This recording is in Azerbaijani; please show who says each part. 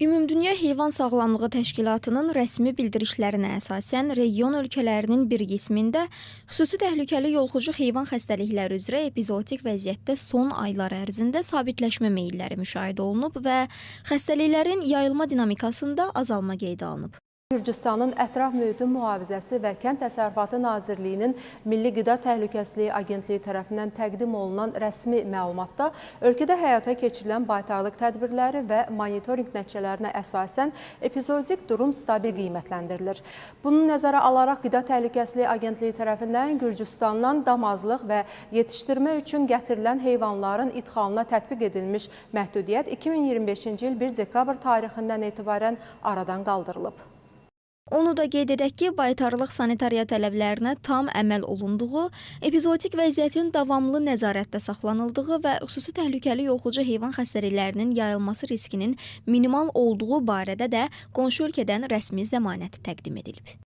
Speaker 1: Ümumdünya Heyvan Sağlamlığı Təşkilatının rəsmi bildirişlərinə əsasən, region ölkələrinin bir qismində xüsusi təhlükəli yoluxucu heyvan xəstəlikləri üzrə epizootik vəziyyətdə son aylar ərzində sabitləşmə meyilləri müşahidə olunub və xəstəliklərin yayılma dinamikasında azalma qeydə alınıb.
Speaker 2: Gürcüstanın Ətraf Mühitin Mühafizəsi və Kənd Təsərrüfatı Nazirliyinin Milli Qida Təhlükəsizliyi Agentliyi tərəfindən təqdim olunan rəsmi məlumatda ölkədə həyata keçirilən baytarlıq tədbirləri və monitorinq nəticələrinə əsasən epizodik durum stabil qiymətləndirilir. Bunu nəzərə alaraq Qida Təhlükəsizliyi Agentliyi tərəfindən Gürcüstandan damazlıq və yetişdirmə üçün gətirilən heyvanların idxalına tətbiq edilmiş məhdudiyyət 2025-ci il 1 dekabr tarixindən etibarən aradan qaldırılıb.
Speaker 1: Onu da qeyd edək ki, baytarlıq sanitariya tələblərinə tam əməl olunduğu, epizootik vəziyyətin davamlı nəzarətdə saxlanıldığı və xüsusi təhlükəli yoluxucu heyvan xəstəliklərinin yayılması riskinin minimal olduğu barədə də qonşu ölkədən rəsmi zəmanət təqdim edilib.